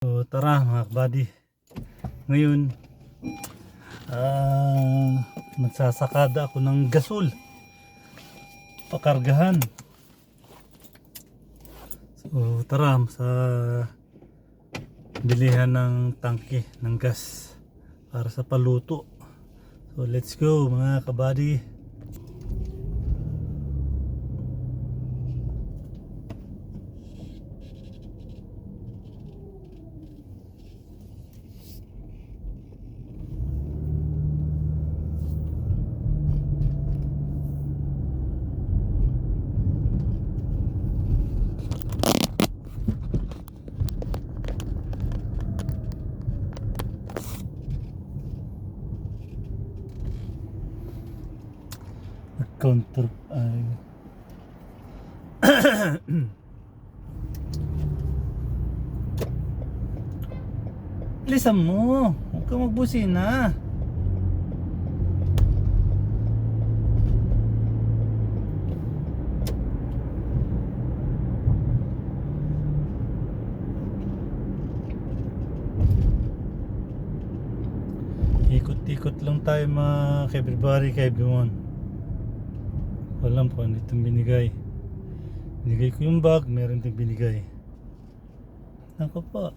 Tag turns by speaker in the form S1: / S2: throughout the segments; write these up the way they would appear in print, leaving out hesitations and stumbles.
S1: So tara mga kabady, ngayon magsasakada ako ng gasol pakargahan. So tara sa bilihan ng tangke ng gas para sa paluto. So let's go mga kabady. Counter ay bilisan mo, huwag ka magbusina. Ikot-ikot lang tayo mga everybody, everyone. Walang po ano itong binigay. Binigay ko yung bag, meron din binigay. Ako pa.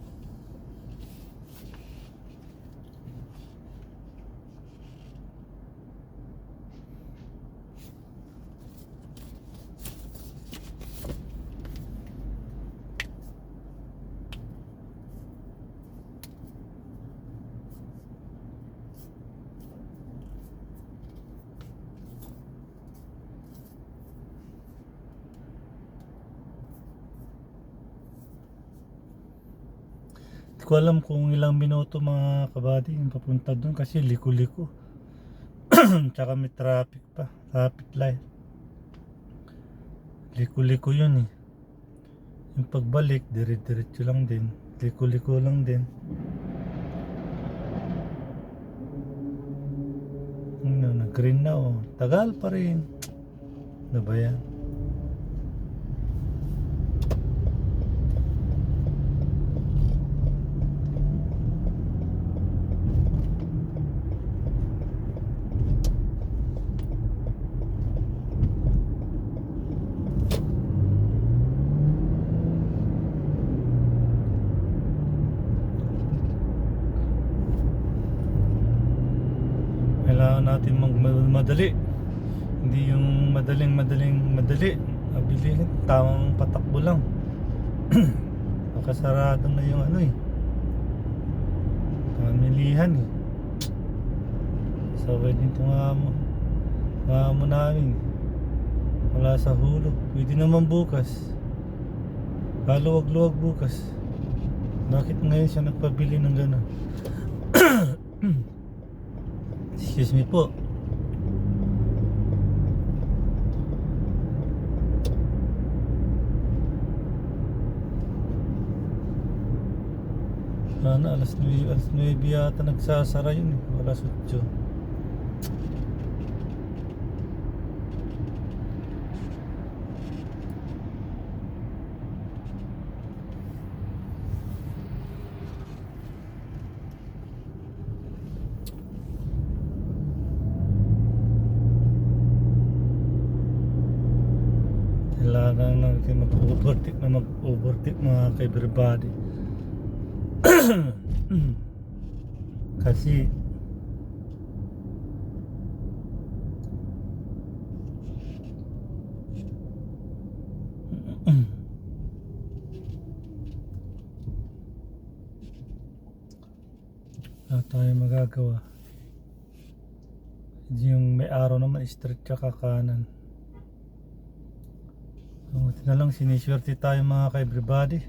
S1: Hindi ko alam kung ilang minuto mga kabady yung papunta doon kasi liko-liko. Tsaka may traffic pa, traffic light. Liko-liko yun eh. Yung pagbalik, dire-diretso lang din. Liko-liko lang din. Nag-green na oh. Tagal pa rin. Ano ba yan? Kailangan natin magmadali. Hindi yung madaling madali. Mabilis, tamang patakbo lang. Nakasarado na yung ano eh. Pamilihan eh. So pwede ito nga mo namin. Wala sa hulog. Pwede naman bukas. Kaluwag-luwag bukas. Bakit ngayon siya nagpabili ng gano'n? Excuse me po. Sana alas 9 yata nagsasara yun eh. Wala sutyo. Kailangan natin mag-overtake mga ka-everybody. Kasi wala tayo magagawa. Yung may araw naman straight tsaka kanan. Buti na lang siniswerte tayo mga ka-everybody.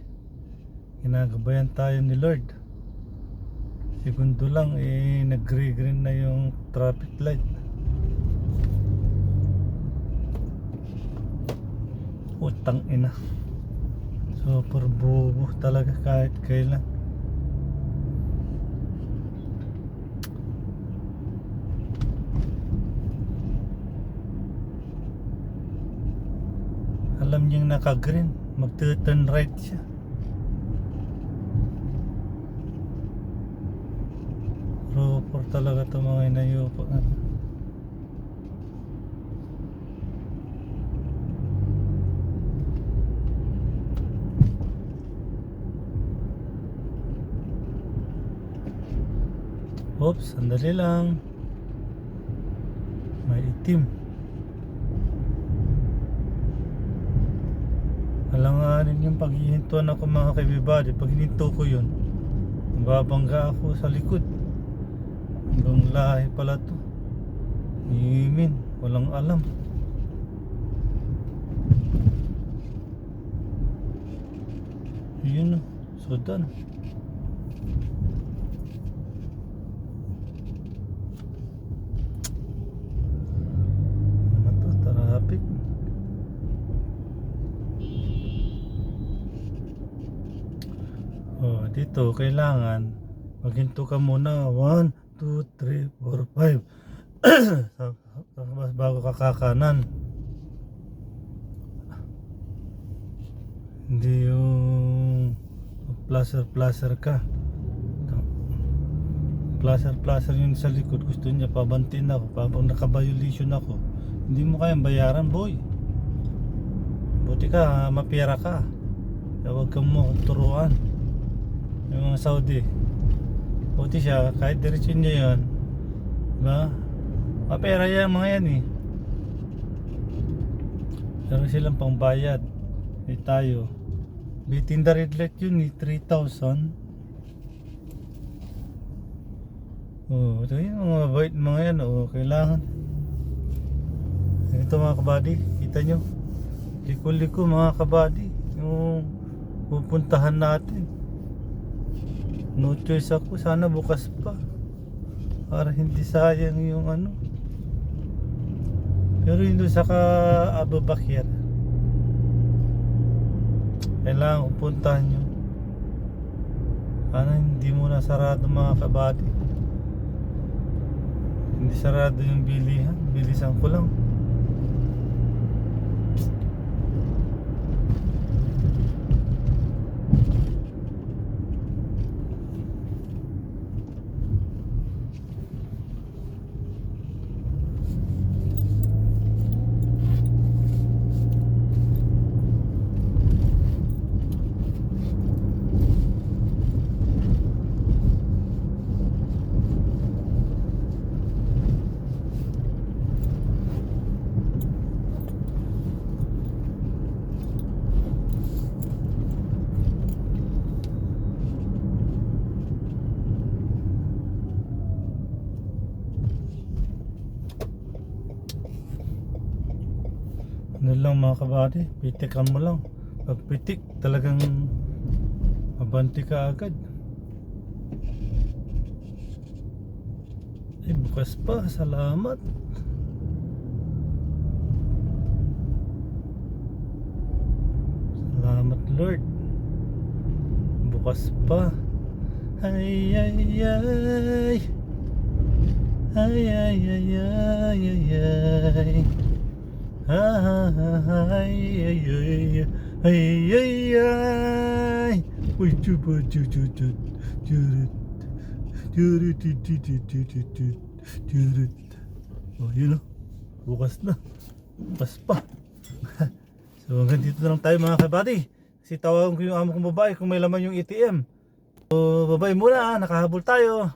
S1: Ginagabayan tayo ni Lord. Segundo lang eh nag-green na yung traffic light. Utang ina. Super bobo talaga kahit kailan. Alam niyang naka-green, mag-turn right siya. Proper talaga ito mga inayupo natin. Oops, sandali lang. May itim. Alanganin yung paghihintuan ako mga kaibigan. Pag hininto ko yun, babangga ako sa likod. Ibang lahi pala to. Imin, walang alam. Yun o, Sudan. Ano to, traffic. Oh, dito kailangan maghinto ka muna. 1, 2, 3, 4, 5 bago ka kakanan. Hindi yung placer ka. Placer yun sa likod. Gusto niya pabantin ako. Pag naka-violation ako, hindi mo kayang bayaran, boy. Buti ka, mapira ka. Kaya huwag kang mo turuan. Yung mga Saudi, buti siya, kahit diretsyon niya yun, diba? Mapera yan mga yan eh. Meron silang pangbayad. Eh tayo, beating the red light yun eh, 3,000. Oh, ito yung mga bait mga yan. Oh, kailangan. Ito mga kabady, kita nyo, liko-liko mga kabady yung pupuntahan natin. No choice ako, sana bukas pa para hindi sayang yung ano. Pero yun doon sa Abu Bakr, kailangan pupuntahan nyo. Sana hindi muna sarado mga kabady. Hindi sarado yung bilihan, bilisan ko lang. Ano lang mga kabady, pitikan mo lang. Pag pitik, talagang abanti ka agad. Ay, bukas pa, salamat. Salamat Lord. Bukas pa. Ay ay ay. Ay ay ay ay ay ay. Ay ay ay ay ay ay. Uy, chupa chuchut churut churut churut churut. Oh, yun o, bukas na. Bukas pa. So hanggang dito na lang tayo mga kabady. Kasi tawagan ko yung amo kong babae kung may laman yung ATM. So babay muna, nakahabol tayo.